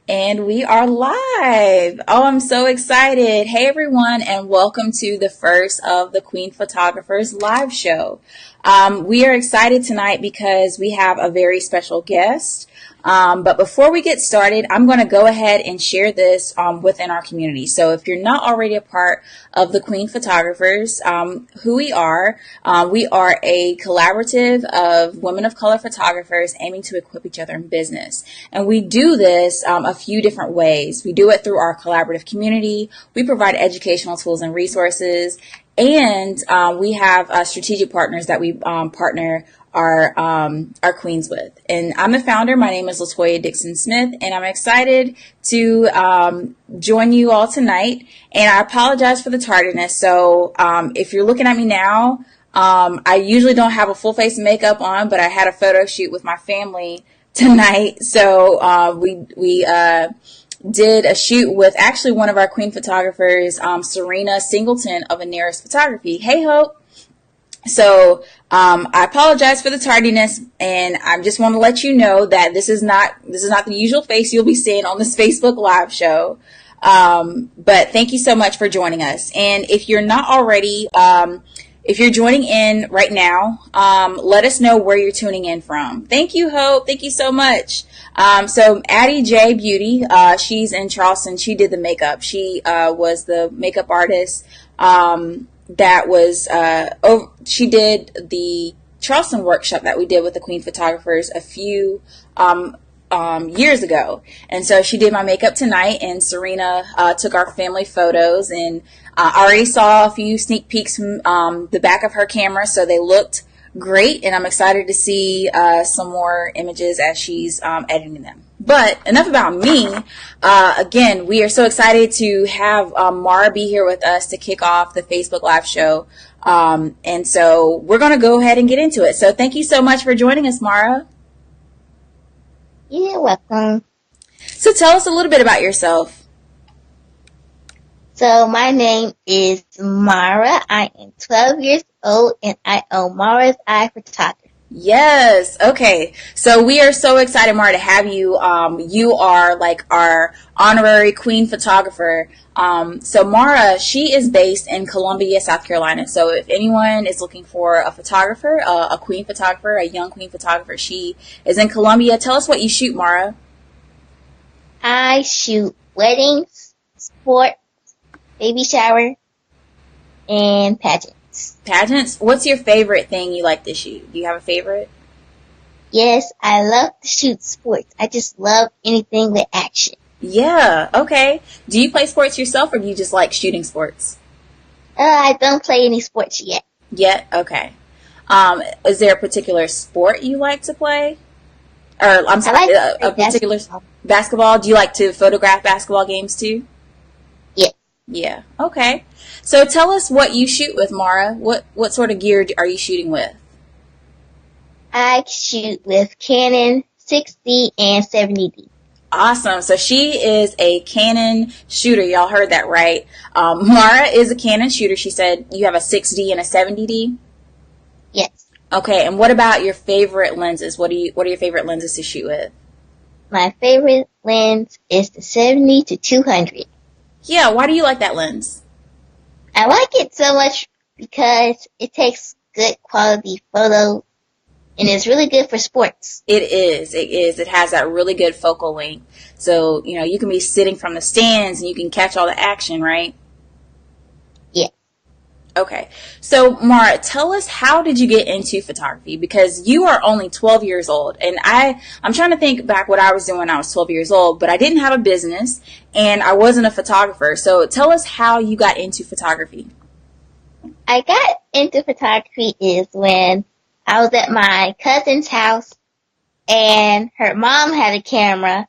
And we are live. Oh, I'm so excited. Hey, everyone, and welcome to the first of the Queen Photographers live show. We are excited tonight because we have a very special guest. But before we get started, I'm going to go ahead and share this within our community. So if you're not already a part of the Queen Photographers, who we are a collaborative of women of color photographers aiming to equip each other in business. And we do this a few different ways. We do it through our collaborative community. We provide educational tools and resources. And we have strategic partners that we partner our queens with. And I'm the founder. My name is Latoya Dixon Smith, and I'm excited to join you all tonight. And I apologize for the tardiness. So if you're looking at me now, I usually don't have a full face of makeup on, but I had a photo shoot with my family tonight. So we did a shoot with actually one of our queen photographers, Serena Singleton of Aneris Photography. Hey, Hope. So I apologize for the tardiness, and I just want to let you know that this is not the usual face you'll be seeing on this Facebook live show. But thank you so much for joining us. And if you're not already, if you're joining in right now, let us know where you're tuning in from. Thank you, Hope. Thank you so much. So Addie J Beauty, she's in Charleston. She did the makeup. She was the makeup artist. She did the Charleston workshop that we did with the Queen Photographers a few years ago. And so she did my makeup tonight, and Serena took our family photos, and I already saw a few sneak peeks from the back of her camera, so they looked great, and I'm excited to see some more images as she's editing them. But enough about me. Again, we are so excited to have Mara be here with us to kick off the Facebook Live show. And so we're going to go ahead and get into it. So thank you so much for joining us, Mara. You're welcome. So tell us a little bit about yourself. So my name is Mara. I am 12 years old, and I own Mara's Eye Photography. Yes. Okay. So we are so excited, Mara, to have you. You are like our honorary queen photographer. So Mara, she is based in Columbia, South Carolina. So if anyone is looking for a photographer, a queen photographer, a young queen photographer, she is in Columbia. Tell us what you shoot, Mara. I shoot weddings, sport, baby shower, and pageants. Pageants? What's your favorite thing you like to shoot? Do you have a favorite? Yes, I love to shoot sports. I just love anything with action. Yeah, okay. Do you play sports yourself, or do you just like shooting sports? I don't play any sports yet. Yet? Okay. Is there a particular sport you like to play? Or, I'm sorry, a particular basketball? Do you like to photograph basketball games too? Yes. Yeah, okay. So tell us what you shoot with, Mara. What sort of gear are you shooting with? I shoot with Canon 6D and 70D. Awesome. So she is a Canon shooter. Y'all heard that right. Mara is a Canon shooter. She said you have a 6D and a 70D? Yes. Okay, and what about your favorite lenses? What are your favorite lenses to shoot with? My favorite lens is the 70 to 200. Yeah, why do you like that lens? I like it so much because it takes good quality photos, and it's really good for sports. It is. It has that really good focal length. So, you can be sitting from the stands and you can catch all the action, right? Yeah. Okay. So, Mara, tell us, how did you get into photography? Because you are only 12 years old, and I'm trying to think back what I was doing when I was 12 years old, but I didn't have a business, and I wasn't a photographer. So tell us how you got into photography. I got into photography is when I was at my cousin's house, and her mom had a camera,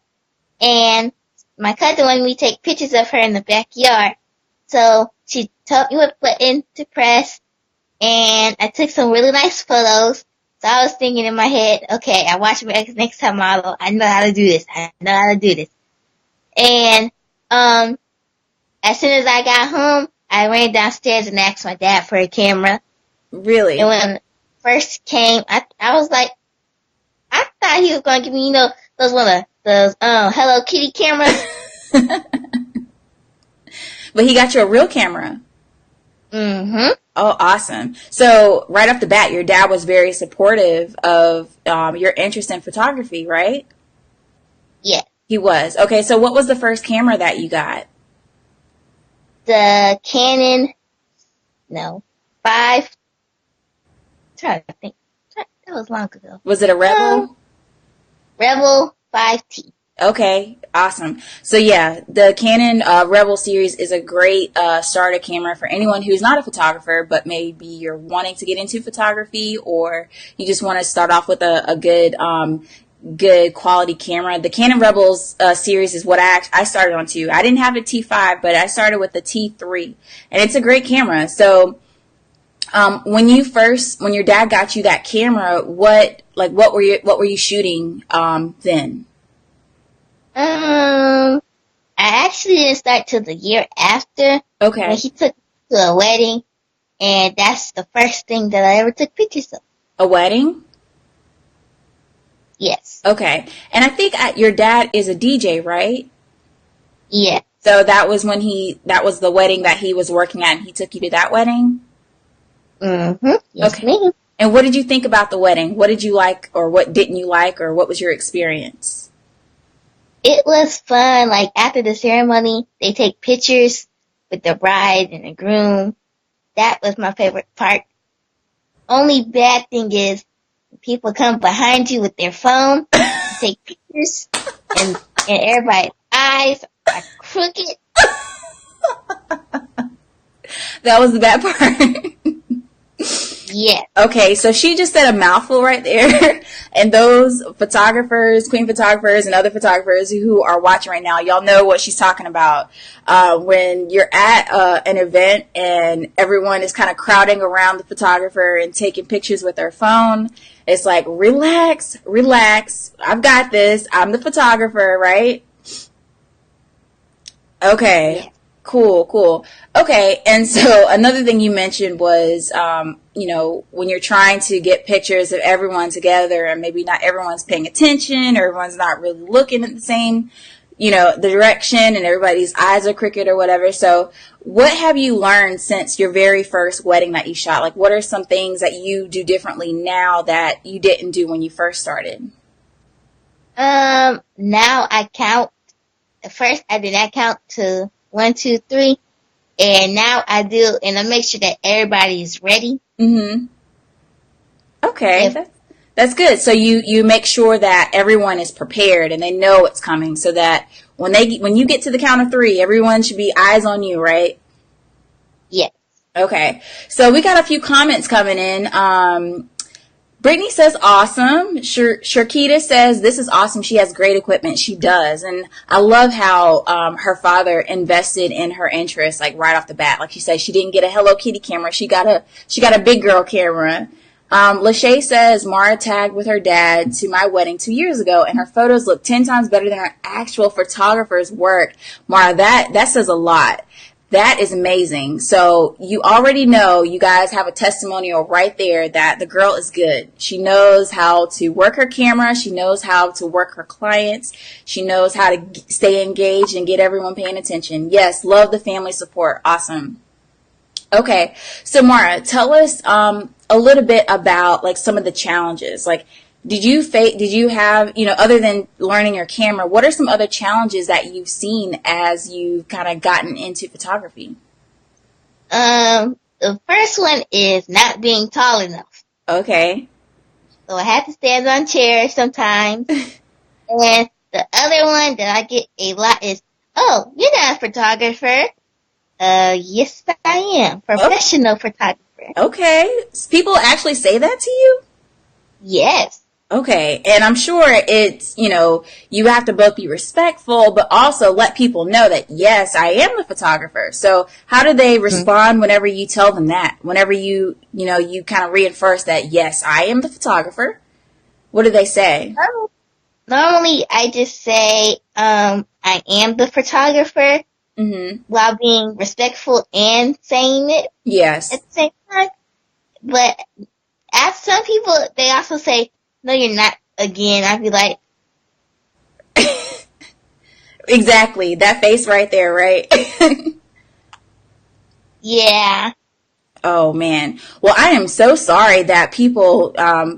and my cousin wanted me to take pictures of her in the backyard. So she told me what button to press, and I took some really nice photos. So I was thinking in my head, okay, I watch my next time model. I know how to do this. And as soon as I got home, I ran downstairs and asked my dad for a camera. Really? And when it first came, I was like, I thought he was going to give me, those one of those Hello Kitty cameras. But he got you a real camera. Mm-hmm. Oh, awesome. So right off the bat, your dad was very supportive of your interest in photography, right? Yeah. He was. Okay, so what was the first camera that you got? The Canon, 5. I'm trying to think. That was long ago. Was it a Rebel? Rebel 5T. Okay, awesome. So yeah, the Canon Rebel series is a great starter camera for anyone who's not a photographer, but maybe you're wanting to get into photography, or you just want to start off with a good quality camera. The Canon Rebels series is what I started on too. I didn't have a T5, but I started with the T3, and it's a great camera. So when your dad got you that camera, what were you shooting then? I actually didn't start till the year after. Okay. When he took me to a wedding, and that's the first thing that I ever took pictures of. A wedding? Yes. Okay. And I think your dad is a DJ, right? Yeah. So that was the wedding that he was working at, and he took you to that wedding? Mm-hmm. Yes, okay. ma'am. And what did you think about the wedding? What did you like, or what didn't you like, or what was your experience? It was fun. Like, after the ceremony, they take pictures with the bride and the groom. That was my favorite part. Only bad thing is people come behind you with their phone, take pictures, and everybody's eyes are crooked. That was the bad part. Yeah. Okay, so she just said a mouthful right there. And those photographers, queen photographers, and other photographers who are watching right now, y'all know what she's talking about. When you're at an event and everyone is kind of crowding around the photographer and taking pictures with their phone, it's like, relax, relax. I've got this. I'm the photographer, right? Okay. Yeah. Cool. Okay, and so another thing you mentioned was, when you're trying to get pictures of everyone together and maybe not everyone's paying attention or everyone's not really looking at the same, the direction and everybody's eyes are crooked or whatever. So what have you learned since your very first wedding that you shot? Like, what are some things that you do differently now that you didn't do when you first started? Now I count. At first, I did not count to 1, 2, 3, and now I do, and I make sure that everybody is ready. Mm-hmm. Okay, that's good. So you make sure that everyone is prepared and they know it's coming, so that when you get to the count of 3, everyone should be eyes on you, right? Yes. Okay, so we got a few comments coming in. Brittany says, awesome. Sharkita says, this is awesome. She has great equipment. She does. And I love how her father invested in her interests, like right off the bat. Like she said, she didn't get a Hello Kitty camera. She got a big girl camera. Lachey says, Mara tagged with her dad to my wedding 2 years ago, and her photos look 10 times better than her actual photographer's work. Mara, that says a lot. That is amazing. So you already know, you guys have a testimonial right there that the girl is good. She knows how to work her camera. She knows how to work her clients. She knows how to stay engaged and get everyone paying attention. Yes, love the family support. Awesome. Okay, so Mara, tell us a little bit about like some of the challenges. Like, did you have, other than learning your camera, what are some other challenges that you've seen as you've kind of gotten into photography? The first one is not being tall enough. Okay. So I have to stand on chairs sometimes. And the other one that I get a lot is, oh, you're not a photographer. Yes, I am. Professional photographer. Okay. People actually say that to you? Yes. Okay, and I'm sure it's, you have to both be respectful, but also let people know that, yes, I am the photographer. So how do they respond whenever you tell them that? Whenever you kind of reinforce that, yes, I am the photographer? What do they say? Normally, I just say, I am the photographer, while being respectful and saying it. Yes. At the same time. But as some people, they also say, no, you're not, again. I'd be like, Exactly. That face right there, right? Yeah. Oh man. Well, I am so sorry that people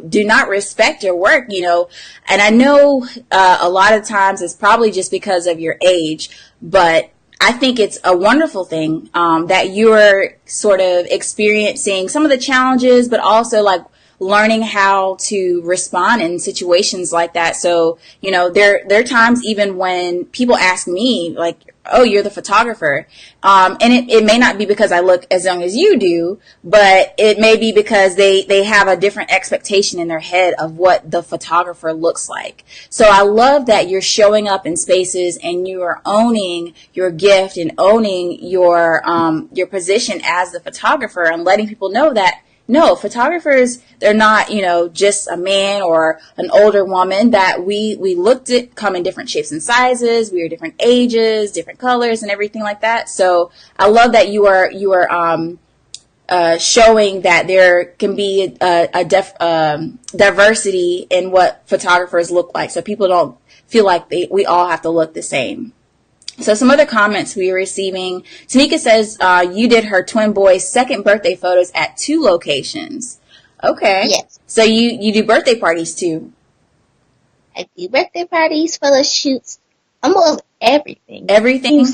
do not respect your work, and I know a lot of times it's probably just because of your age, but I think it's a wonderful thing that you're sort of experiencing some of the challenges, but also like learning how to respond in situations like that. So, there are times even when people ask me like, oh, you're the photographer. And it may not be because I look as young as you do, but it may be because they have a different expectation in their head of what the photographer looks like. So I love that you're showing up in spaces and you are owning your gift and owning your position as the photographer and letting people know that no, photographers, they're not, just a man or an older woman, that we looked at come in different shapes and sizes. We are different ages, different colors and everything like that. So I love that you are showing that there can be a diversity in what photographers look like. So people don't feel like we all have to look the same. So some other comments we are receiving. Tanika says you did her twin boy's second birthday photos at 2 locations. Okay. Yes. So you do birthday parties too? I do birthday parties, photo shoots, almost everything. Everything?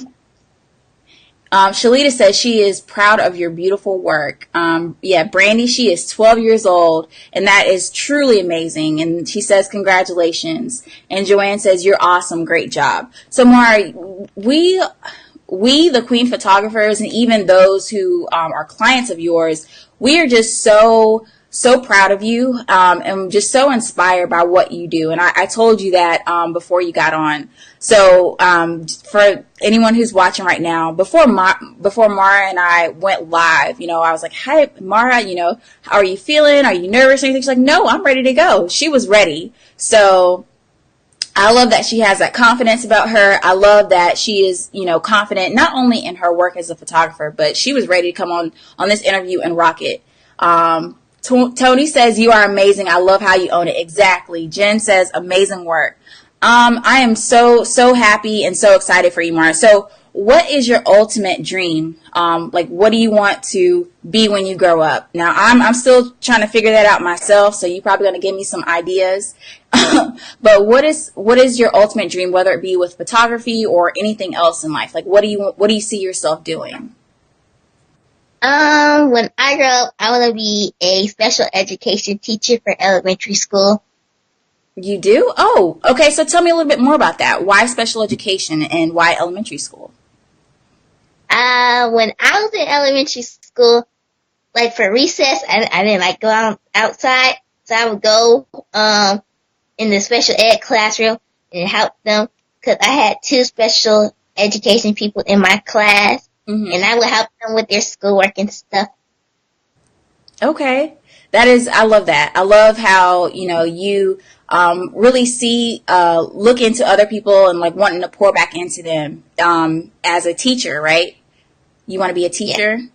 Shalita says she is proud of your beautiful work. Brandy, she is 12 years old, and that is truly amazing. And she says, congratulations. And Joanne says, you're awesome. Great job. So, Mara, we, the Queen photographers, and even those who are clients of yours, we are just so proud of you and just so inspired by what you do. And I told you that before you got on. So for anyone who's watching right now, before Mara and I went live, I was like, hi, Mara, how are you feeling? Are you nervous or anything? She's like, no, I'm ready to go. She was ready. So I love that she has that confidence about her. I love that she is, confident not only in her work as a photographer, but she was ready to come on this interview and rock it. Tony says, you are amazing. I love how you own it. Exactly. Jen says, amazing work. I am so happy and so excited for you, Mara. So what is your ultimate dream? What do you want to be when you grow up? Now, I'm still trying to figure that out myself, so you're probably going to give me some ideas. But what is your ultimate dream, whether it be with photography or anything else in life? Like, what do you see yourself doing? When I grow up, I want to be a special education teacher for elementary school. You do? Oh, okay. So tell me a little bit more about that. Why special education and why elementary school? When I was in elementary school, like for recess, I didn't go outside, so I would go in the special ed classroom and help them because I had 2 special education people in my class. Mm-hmm. And I would help them with their schoolwork and stuff. Okay. I love that. I love how, you really look into other people and wanting to pour back into them as a teacher, right? You want to be a teacher? Yeah.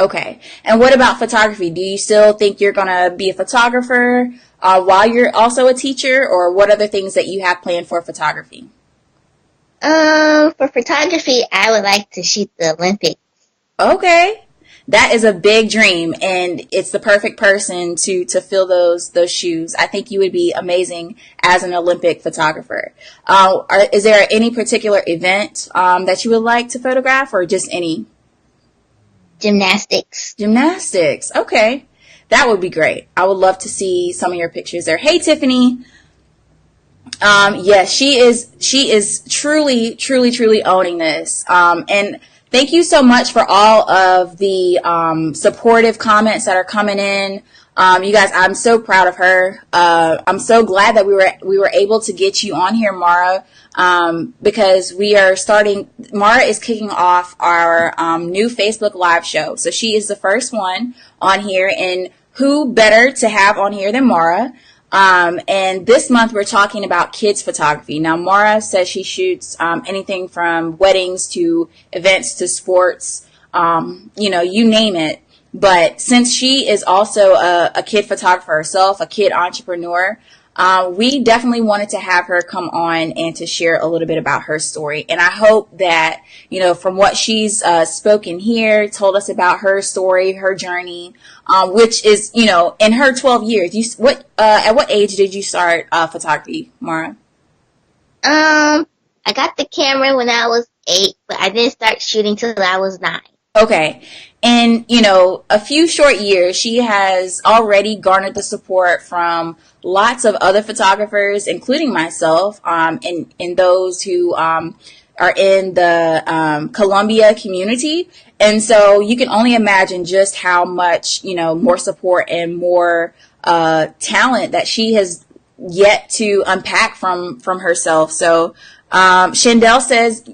Okay. And what about photography? Do you still think you're going to be a photographer while you're also a teacher, or what other things that you have planned for photography? For photography, I would like to shoot the Olympics. Okay. That is a big dream, and it's the perfect person to fill those shoes. I think you would be amazing as an Olympic photographer. Is there any particular event that you would like to photograph, or just any? Gymnastics. Gymnastics. Okay. That would be great. I would love to see some of your pictures there. Hey, Tiffany. Yes, she is truly owning this. And thank you so much for all of the supportive comments that are coming in. You guys, I'm so proud of her. I'm so glad that we were able to get you on here, Mara, because Mara is kicking off our new Facebook Live show. So she is the first one on here, and who better to have on here than Mara? And this month we're talking about kids photography. Now, Mara says she shoots anything from weddings to events to sports, you name it. But since she is also a kid photographer herself, a kid entrepreneur, we definitely wanted to have her come on and to share a little bit about her story. And I hope that, from what she's spoken here, told us about her story, her journey, which is, in her 12 years. At what age did you start photography, Mara? I got the camera when I was 8, but I didn't start shooting till I was 9. Okay. In, a few short years, she has already garnered the support from lots of other photographers, including myself, and those who are in the Columbia community. And so you can only imagine just how much, more support and more talent that she has yet to unpack from herself. So Shandell says,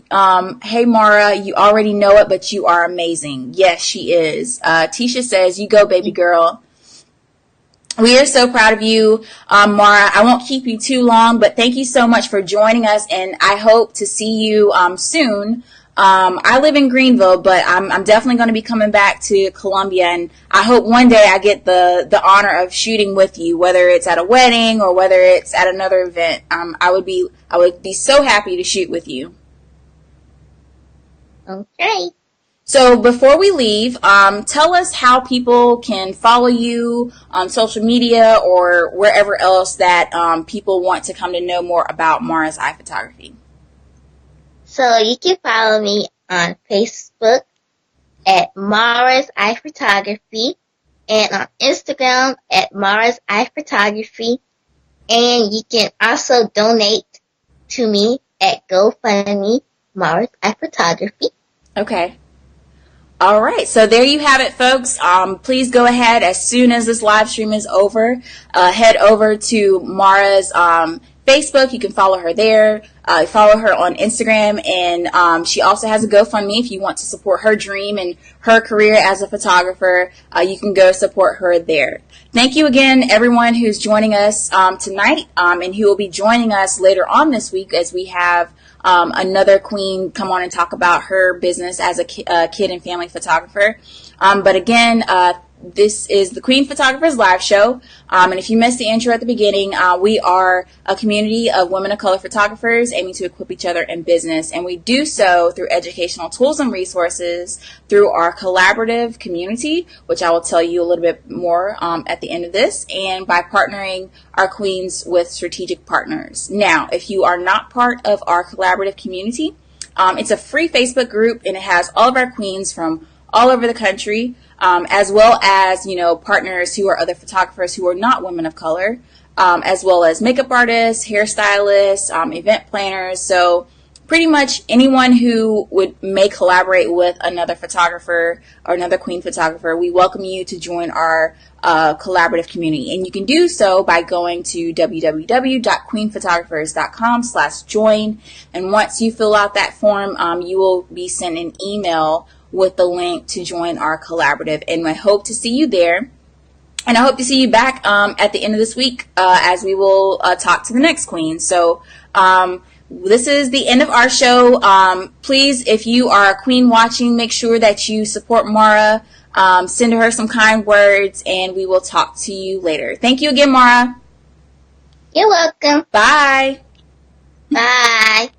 hey Mara, you already know it, but you are amazing. Yes, she is. Tisha says, you go baby girl. We are so proud of you, Mara. I won't keep you too long, but thank you so much for joining us, and I hope to see you soon. I live in Greenville, but I'm definitely going to be coming back to Columbia, and I hope one day I get the honor of shooting with you, whether it's at a wedding or whether it's at another event. I would be so happy to shoot with you. Okay. So before we leave, tell us how people can follow you on social media or wherever else that people want to come to know more about Mara's Eye Photography. So you can follow me on Facebook at Mara's Eye Photography and on Instagram at Mara's Eye Photography. And you can also donate to me at GoFundMe, Mara's Eye Photography. Okay. All right. So there you have it, folks. Please go ahead as soon as this live stream is over. Head over to Mara's Facebook. You can follow her there. Follow her on Instagram, and she also has a GoFundMe if you want to support her dream and her career as a photographer. You can go support her there. Thank you again, everyone who's joining us tonight, and who will be joining us later on this week as we have another queen come on and talk about her business as a kid and family photographer. But again, this is the Queen Photographers Live Show, and if you missed the intro at the beginning, we are a community of women of color photographers aiming to equip each other in business, and we do so through educational tools and resources through our collaborative community, which I will tell you a little bit more at the end of this, and by partnering our queens with strategic partners. Now, if you are not part of our collaborative community, it's a free Facebook group, and it has all of our queens from all over the country, as well as, partners who are other photographers who are not women of color, as well as makeup artists, hairstylists, event planners. So pretty much anyone who may collaborate with another photographer or another queen photographer, we welcome you to join our collaborative community. And you can do so by going to www.queenphotographers.com/join. And once you fill out that form, you will be sent an email with the link to join our collaborative, and I hope to see you there. And I hope to see you back at the end of this week as we will talk to the next queen. So this is the end of our show. Please, if you are a queen watching, make sure that you support Mara. Send her some kind words, and we will talk to you later. Thank you again, Mara. You're welcome. Bye. Bye.